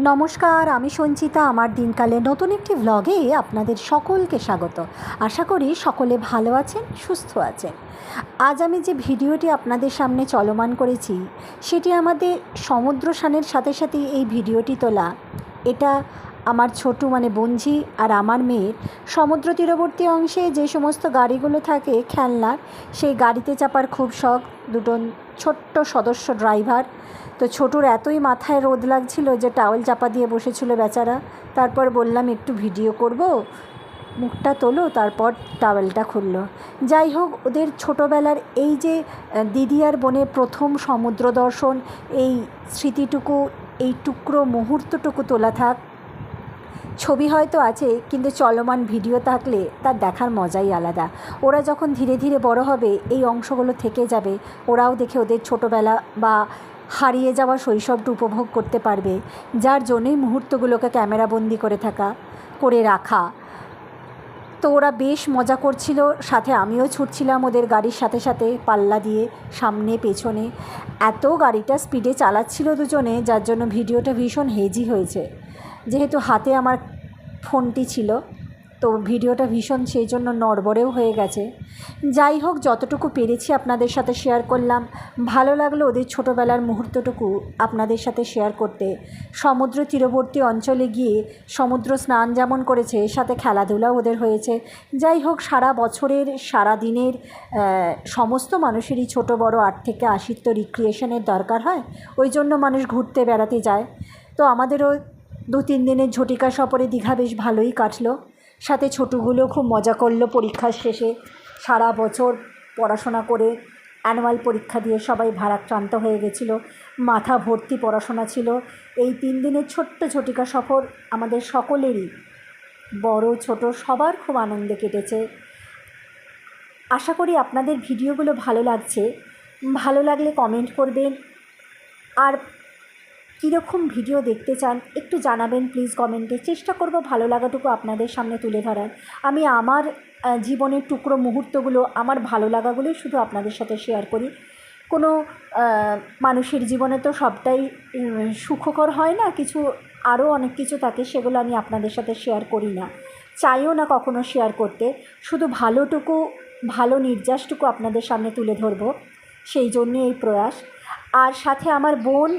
নমস্কার, আমি সঞ্চিতা। আমার দিনকালে নতুন একটি ভ্লগে আপনাদের সকলকে স্বাগত। আশা করি সকলে ভালো আছেন, সুস্থ আছেন। আজ আমি যে ভিডিওটি আপনাদের সামনে চলমান করেছি সেটি আমাদের সমুদ্রসানের সাথে সাথে এই ভিডিওটি তোলা। এটা আমার ছোটু বঞ্জি আর আমার মেয়ের সমুদ্র তীরবর্তী অংশে যে সমস্ত গাড়িগুলো থাকে খেলনার, সেই গাড়িতে চাপার খুব শখ। দুটো ছোট্ট সদস্য ড্রাইভার। তো ছোটুর এতই মাথায় রোদ লাগছিল যে টাওয়েল চাপা দিয়ে বসেছিল বেচারা। তারপর বললাম একটু ভিডিও করব, মুখটা তোলো, তারপর টাওয়েলটা খুললো। যাই হোক, ওদের ছোটোবেলার এই যে দিদি আর বোনের প্রথম সমুদ্র দর্শন, এই স্মৃতিটুকু, এই টুকরো মুহূর্তটুকু তোলা থাক। ছবি হয়তো আছে, কিন্তু চলমান ভিডিও থাকলে তার দেখার মজাই আলাদা। ওরা যখন ধীরে ধীরে বড় হবে এই অংশগুলো থেকে যাবে, ওরাও দেখে ওদের ছোটোবেলা বা হারিয়ে যাওয়া শৈশবটা উপভোগ করতে পারবে। যার জন্যই মুহূর্তগুলোকে ক্যামেরাবন্দি করে রাখা। তো ওরা বেশ মজা করছিল, সাথে আমিও ছুটছিলাম ওদের গাড়ির সাথে সাথে পাল্লা দিয়ে, সামনে পেছনে। এত গাড়িটা স্পিডে চালাচ্ছিল দুজনে, যার জন্য ভিডিওটা ভীষণ হেজি হয়েছে। যেহেতু হাতে আমার ফোনটি ছিল, তো ভিডিওটা ভীষণ সেই জন্য নড়বড়েও হয়ে গেছে। যাই হোক, যতটুকু পেরেছি আপনাদের সাথে শেয়ার করলাম। ভালো লাগলো ওদের ছোটোবেলার মুহূর্তটুকু আপনাদের সাথে শেয়ার করতে। সমুদ্র তীরবর্তী অঞ্চলে গিয়ে সমুদ্র স্নান যেমন করেছে, সাথে খেলাধুলাও ওদের হয়েছে। যাই হোক, সারা বছরের সারা দিনের সমস্ত মানুষেরই ছোট বড় 8 থেকে 80 তো রিক্রিয়েশনের দরকার হয়, ওই জন্য মানুষ ঘুরতে বেড়াতে যায়। তো আমাদেরও 2-3 দিনের ঝটিকা সফরে দীঘা বেশ ভালোই কাটলো। সাথে ছোটুগুলো খুব মজা করলো পরীক্ষার শেষে। সারা বছর পড়াশোনা করে অ্যানুয়াল পরীক্ষা দিয়ে সবাই ভারাক্রান্ত হয়ে গেছিলো, মাথা ভর্তি পড়াশোনা ছিল। এই 3 দিনের ছোট্ট ঝটিকা সফর আমাদের সকলেরই, বড় ছোট সবার খুব আনন্দে কেটেছে। আশা করি আপনাদের ভিডিওগুলো ভালো লাগছে। ভালো লাগলে কমেন্ট করবেন, আর কীরকম ভিডিও দেখতে চান একটু জানাবেন প্লিজ কমেন্টে। চেষ্টা করব ভালো লাগাটুকু আপনাদের সামনে তুলে ধরার। আমি আমার জীবনের টুকরো মুহূর্তগুলো, আমার ভালো লাগাগুলোই শুধু আপনাদের সাথে শেয়ার করি। কোনো মানুষের জীবনে তো সবটাই সুখকর হয় না, কিছু আরও অনেক কিছু থাকে, সেগুলো আমি আপনাদের সাথে শেয়ার করি না, চাইও না কখনো শেয়ার করতে। শুধু ভালোটুকু, ভালো নির্যাসটুকু আপনাদের সামনে তুলে ধরব, সেই জন্যে এই প্রয়াস। আর সাথে আমার বোন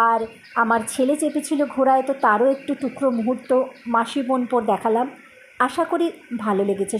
আর আমার ছেলে চেপেছিল ঘোড়ায়, তো তারও একটু টুকরো মুহূর্ত মাসি বোন পর দেখালাম। আশা করি ভালো লেগেছে।